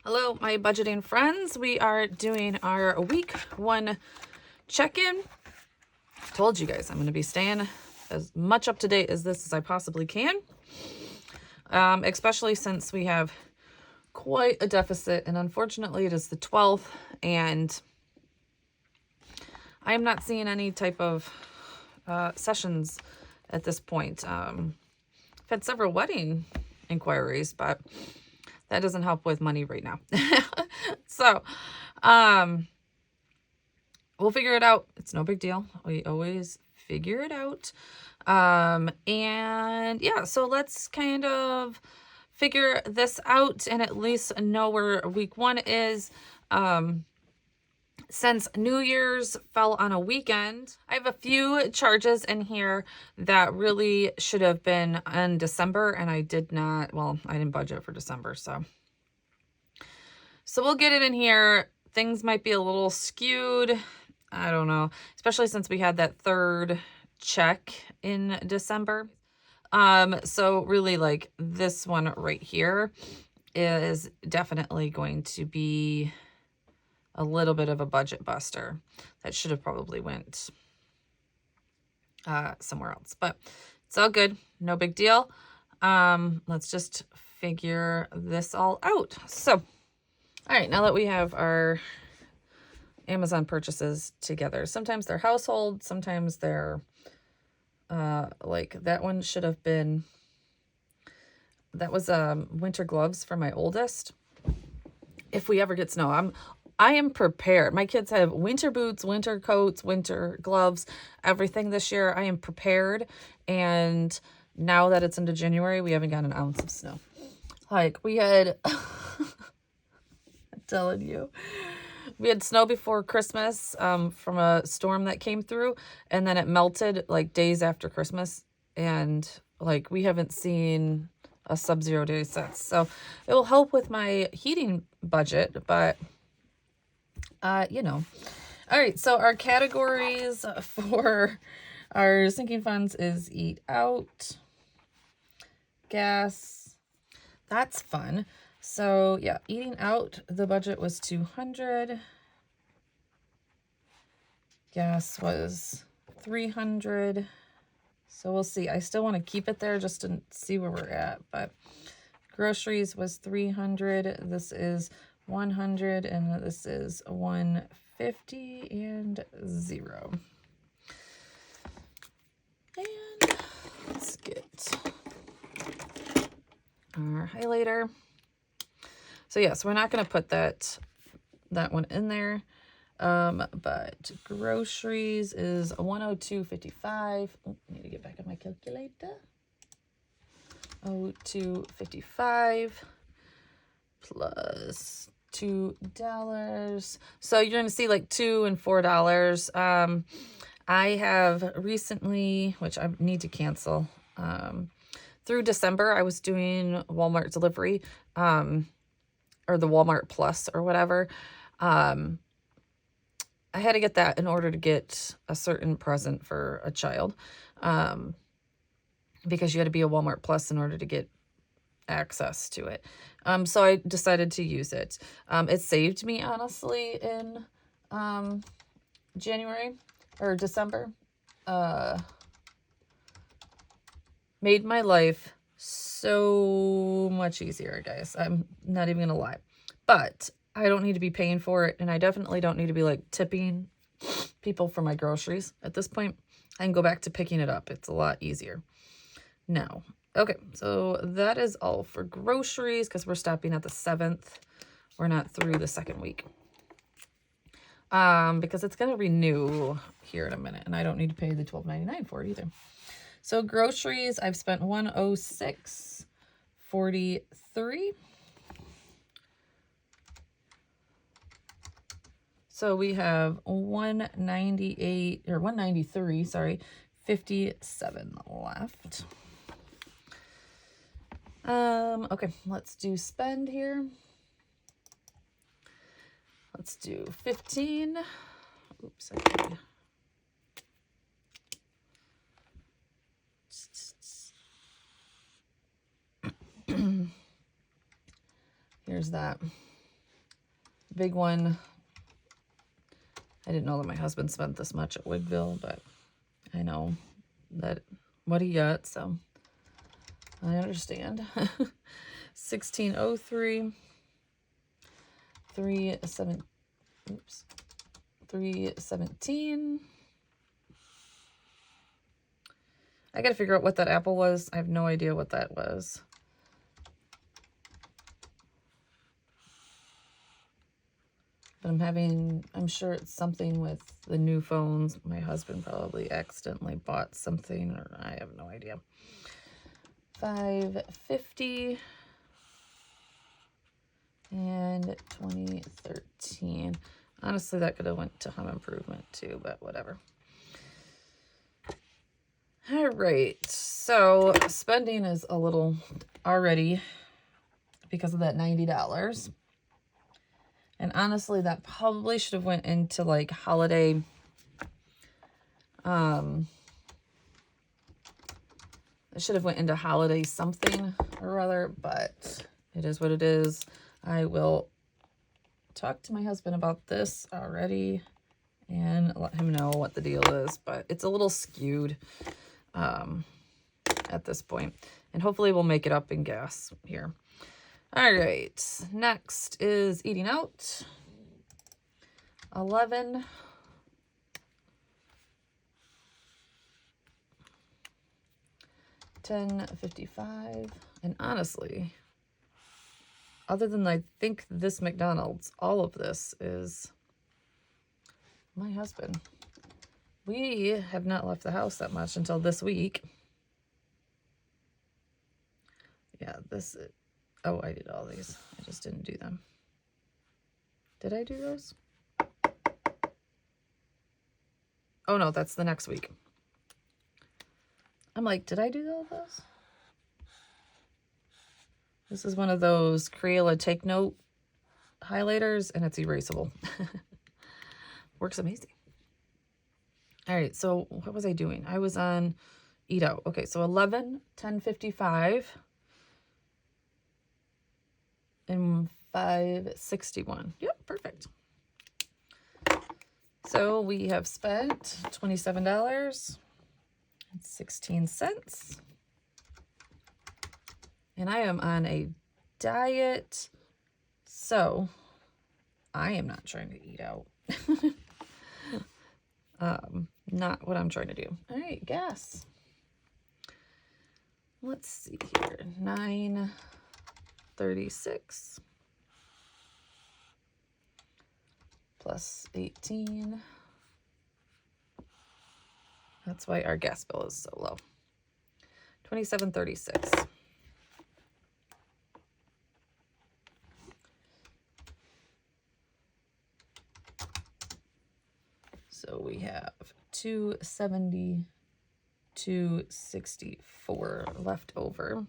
Hello, my budgeting friends. We are doing our week 1 check-in. Told you guys I'm going to be staying as much up to date as I possibly can. Especially since we have quite a deficit, and unfortunately it is the 12th, and I am not seeing any type of sessions at this point. I've had several wedding inquiries, but that doesn't help with money right now. So, we'll figure it out. It's no big deal. We always figure it out. And yeah, so let's kind of figure this out and at least know where week 1 is. Since New Year's fell on a weekend, I have a few charges in here that really should have been in December, and I did not, well, I didn't budget for December, so we'll get it in here. Things might be a little skewed. I don't know, especially since we had that third check in December. So really, like, this one right here is definitely going to be a little bit of a budget buster. That should have probably went somewhere else, but it's all good. No big deal. Let's just figure this all out. So, all right, now that we have our Amazon purchases together, sometimes they're household, sometimes they're like that one should have been, that was winter gloves for my oldest. If we ever get snow, I am prepared. My kids have winter boots, winter coats, winter gloves, everything this year. I am prepared. And now that it's into January, we haven't got an ounce of snow. Like, we had, I'm telling you, we had snow before Christmas from a storm that came through, and then it melted like days after Christmas. And like, we haven't seen a sub-zero day since. So it will help with my heating budget, but you know. All right, so our categories for our sinking funds is eat out, gas. That's fun. So yeah, eating out, the budget was $200. Gas was $300. So we'll see. I still want to keep it there just to see where we're at, but groceries was $300. This is $100, and this is $150 and 0. And let's get our highlighter. So yes, we're not going to put that one in there. But groceries is $102.55. Oh, I need to get back on my calculator. $2.55 plus $2. So you're going to see like $2 and $4. I have recently, which I need to cancel, through December, I was doing Walmart delivery, or the Walmart Plus or whatever. I had to get that in order to get a certain present for a child, because you had to be a Walmart Plus in order to get access to it. So I decided to use it. It saved me, honestly, in January or December. Made my life so much easier, guys. I'm not even gonna lie. But I don't need to be paying for it, and I definitely don't need to be like tipping people for my groceries at this point. I can go back to picking it up. It's a lot easier now. Okay, so that is all for groceries because we're stopping at the 7th. We're not through the 2nd week. Because it's going to renew here in a minute, and I don't need to pay the $12.99 for it either. So groceries, I've spent $106.43. So we have $193, 57 left. Okay, let's do spend here. Let's do 15. Oops, I did. Here's that. big one. I didn't know that my husband spent this much at Wigville, but I know that what he got, so I understand. 1603, 317. I gotta figure out what that apple was. I have no idea what that was. But I'm sure it's something with the new phones. My husband probably accidentally bought something, or I have no idea. 550 and 2013. Honestly, that could have went to home improvement too, but whatever. All right, so spending is a little already because of that $90. And honestly, that probably should have went into like holiday, it should have went into holiday something or other, but it is what it is. I will talk to my husband about this already and let him know what the deal is, but it's a little skewed at this point, and hopefully we'll make it up in gas here. All right, next is eating out. 11. $10.55. And honestly, other than I think this McDonald's, all of this is my husband. We have not left the house that much until this week. Yeah, this is... Oh, I did all these. I just didn't do them. Did I do those? Oh, no, that's the next week. I'm like, did I do all those? This is one of those Crayola Take Note highlighters, and it's erasable. Works amazing. All right, so what was I doing? I was on Eat Out. Okay, so 11, 10.55. And 561. Yep, perfect. So we have spent $27.16. And I am on a diet, so I am not trying to eat out. Not what I'm trying to do. All right, gas. Let's see here. 9.36 plus 18. That's why our gas bill is so low. 27.36. So we have 270.64 left over.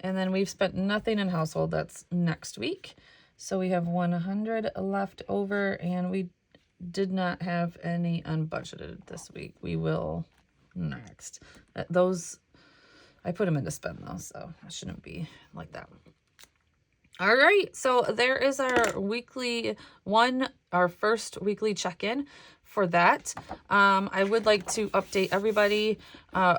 And then we've spent nothing in household. That's next week. So we have 100 left over, and we did not have any unbudgeted this week. We will next. Those, I put them in to spend though, so it shouldn't be like that. All right, so there is our weekly one, our first weekly check-in for that. I would like to update everybody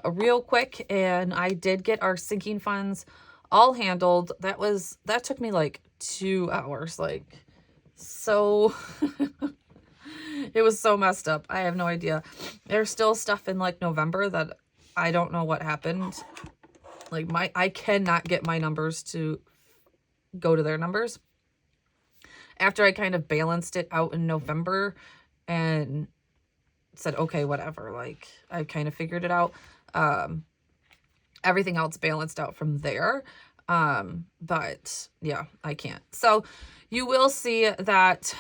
real quick, and I did get our sinking funds all handled. That took me like 2 hours, like, so it was so messed up. I have no idea. There's still stuff in like November that I don't know what happened. Like I cannot get my numbers to go to their numbers. After I kind of balanced it out in November and said, okay, whatever, like I kind of figured it out. Everything else balanced out from there. But yeah, I can't. So you will see that,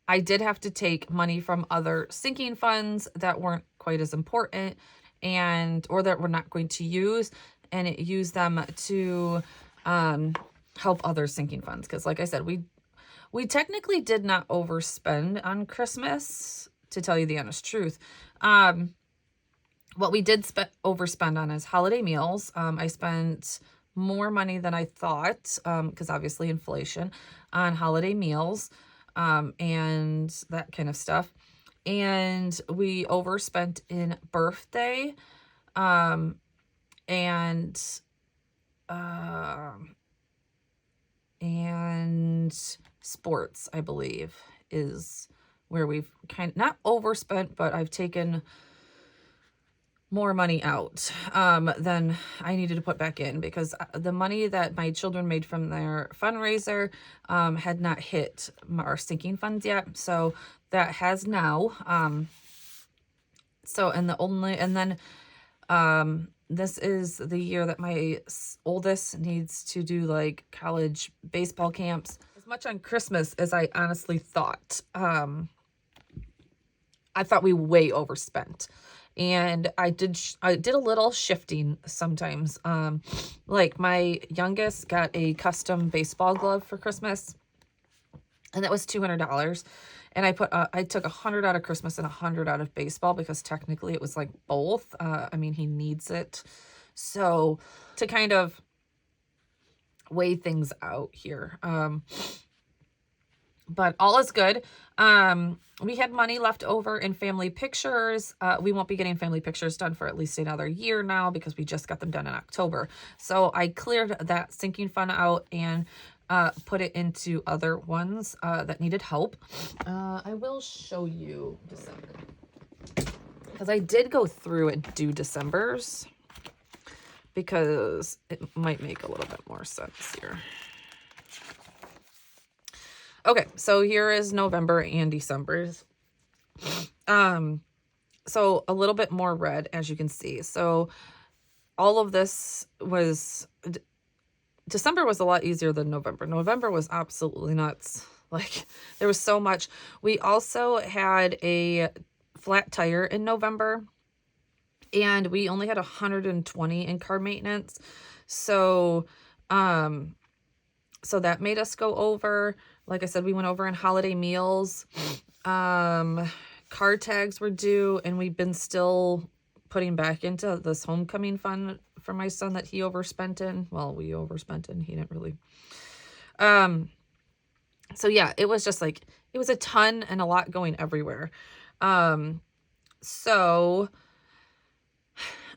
I did have to take money from other sinking funds that weren't quite as important or that we're not going to use, and use them to, help other sinking funds. Cause like I said, we technically did not overspend on Christmas, to tell you the honest truth. What we did overspend on is holiday meals. I spent more money than I thought, because obviously inflation, on holiday meals, and that kind of stuff. And we overspent in birthday, and sports, I believe, is where we've kind of not overspent, but I've taken more money out than I needed to put back in, because the money that my children made from their fundraiser had not hit our sinking funds yet. So that has now. This is the year that my oldest needs to do like college baseball camps. As much on Christmas as I honestly thought. I thought we way overspent. And I did a little shifting sometimes. Like my youngest got a custom baseball glove for Christmas, and that was $200. And I took 100 out of Christmas and 100 out of baseball, because technically it was like both. I mean, he needs it. So to kind of weigh things out here. But all is good. We had money left over in family pictures. We won't be getting family pictures done for at least another year now, because we just got them done in October. So I cleared that sinking fund out and put it into other ones that needed help. I will show you December, because I did go through and do December's, because it might make a little bit more sense here. Okay, so here is November and December's. So a little bit more red, as you can see. So all of this was, December was a lot easier than November. November was absolutely nuts. Like, there was so much. We also had a flat tire in November, and we only had 120 in car maintenance. So, so that made us go over. Like I said, we went over in holiday meals. Car tags were due, and we've been still putting back into this homecoming fund for my son that he overspent in. Well, we overspent in. He didn't really. So yeah, it was just like, it was a ton and a lot going everywhere. So,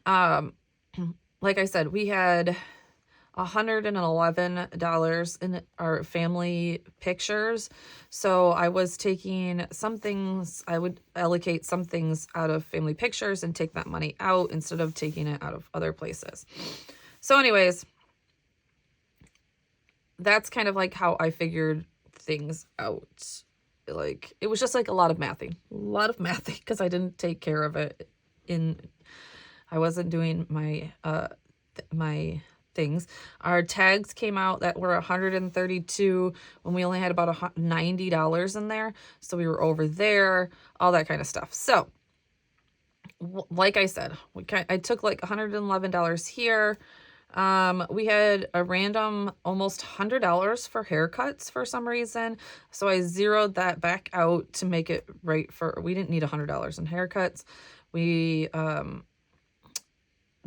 like I said, we had $111 in our family pictures. So I was taking some things, I would allocate some things out of family pictures and take that money out instead of taking it out of other places. So anyways, that's kind of like how I figured things out. Like, it was just like a lot of mathing, because I didn't take care of it I wasn't doing my, my things. Our tags came out that were 132 when we only had about $90 in there. So we were over there, all that kind of stuff. So like I said, I took like $111 here. We had a random almost $100 for haircuts for some reason. So I zeroed that back out to make it right we didn't need $100 in haircuts.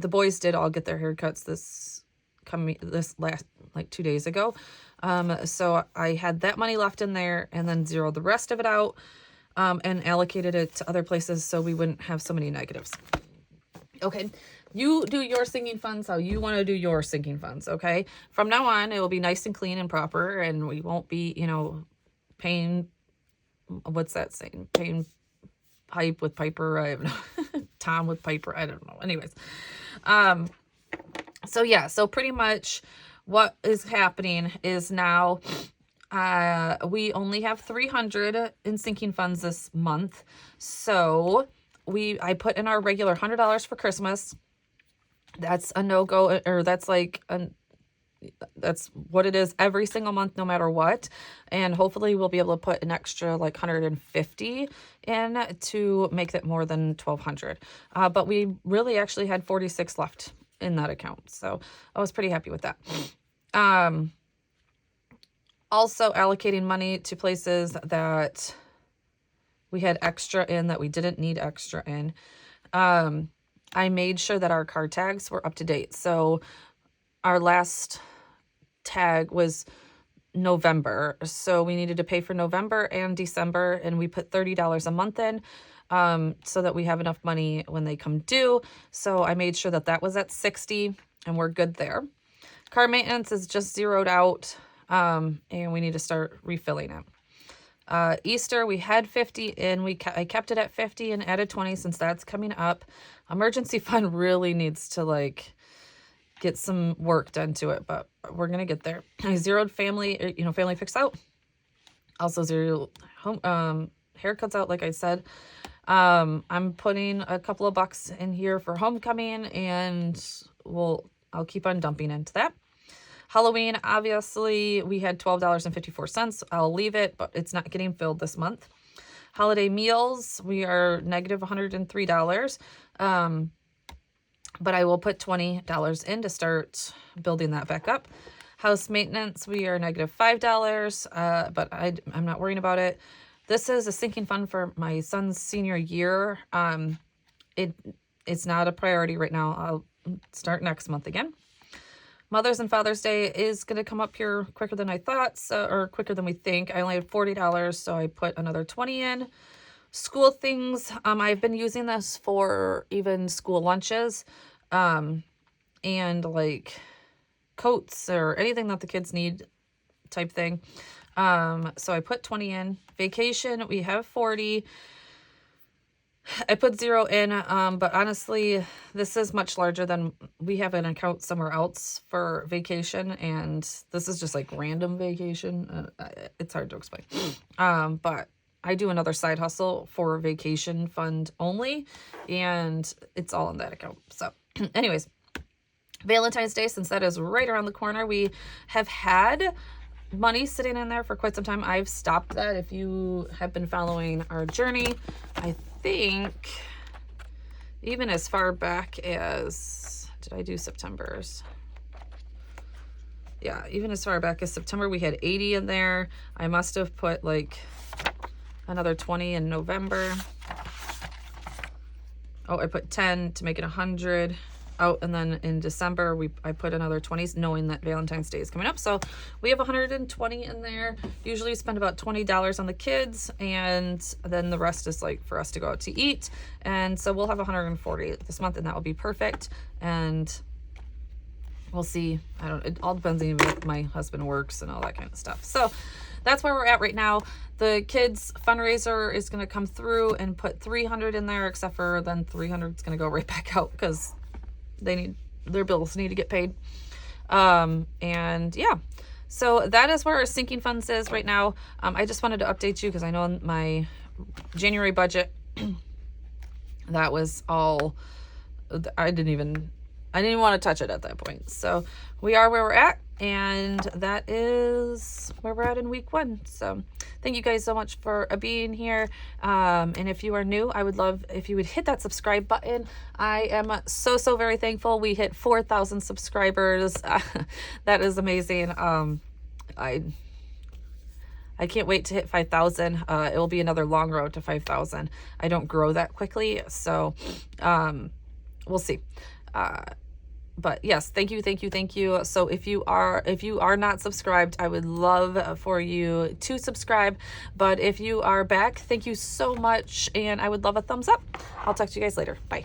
The boys did all get their haircuts this last, like 2 days ago. So I had that money left in there, and then zeroed the rest of it out, and allocated it to other places so we wouldn't have so many negatives. Okay, you do your sinking funds how you want to do your sinking funds, okay? From now on, it will be nice and clean and proper, and we won't be, paying, what's that saying? Paying pipe with Piper, I have no, Tom with Piper, I don't know. Anyways, so yeah, so pretty much what is happening is now we only have 300 in sinking funds this month. So I put in our regular $100 for Christmas. That's a no-go, or that's like that's what it is every single month, no matter what. And hopefully we'll be able to put an extra like 150 in to make that more than 1,200. But we really actually had 46 left in that account. So I was pretty happy with that. Also allocating money to places that we had extra in that we didn't need extra in. I made sure that our car tags were up to date. So our last tag was November. So we needed to pay for November and December, and we put $30 a month in so that we have enough money when they come due. So I made sure that that was at 60 and we're good there. Car maintenance is just zeroed out and we need to start refilling it. Easter, we had 50 in. I kept it at 50 and added 20 since that's coming up. Emergency fund really needs to like get some work done to it, but we're gonna get there. I zeroed family, family picks out. Also zeroed home haircuts out, like I said. I'm putting a couple of bucks in here for homecoming, and I'll keep on dumping into that. Halloween, obviously, we had $12.54. I'll leave it, but it's not getting filled this month. Holiday meals, we are negative $103. But I will put $20 in to start building that back up. House maintenance, we are negative $5, but I'm not worrying about it. This is a sinking fund for my son's senior year. It's not a priority right now. I'll start next month again. Mother's and Father's Day is going to come up here quicker than I thought, or quicker than we think. I only had $40, so I put another 20 in. School things, I've been using this for even school lunches, and like coats or anything that the kids need type thing. So I put 20 in. Vacation, we have 40. I put 0 in, but honestly, this is much larger than we have an account somewhere else for vacation, and this is just like random vacation. It's hard to explain. But I do another side hustle for vacation fund only, and it's all in that account. So anyways, Valentine's Day, since that is right around the corner, we have had money sitting in there for quite some time. I've stopped that. If you have been following our journey, I think even as far back as, did I do September's? Yeah, even as far back as September, we had 80 in there. I must have put like another 20 in November. Oh, I put 10 to make it 100. Oh, and then in December, I put another 20s, knowing that Valentine's Day is coming up. So we have 120 in there. Usually spend about $20 on the kids, and then the rest is like for us to go out to eat. And so we'll have 140 this month, and that will be perfect. And we'll see. It all depends on if my husband works and all that kind of stuff. So that's where we're at right now. The kids fundraiser is going to come through and put 300 in there, except for then 300 is going to go right back out because their bills need to get paid. And yeah, so that is where our sinking funds is right now. I just wanted to update you because I know in my January budget, that was all, I didn't even want to touch it at that point. So we are where we're at, and that is where we're at in week 1. So thank you guys so much for being here. And if you are new, I would love if you would hit that subscribe button. I am so very thankful. We hit 4,000 subscribers. That is amazing. I can't wait to hit 5,000. It will be another long road to 5,000. I don't grow that quickly, so we'll see. But yes, thank you. So if you are not subscribed, I would love for you to subscribe. But if you are back, thank you so much, and I would love a thumbs up. I'll talk to you guys later. Bye.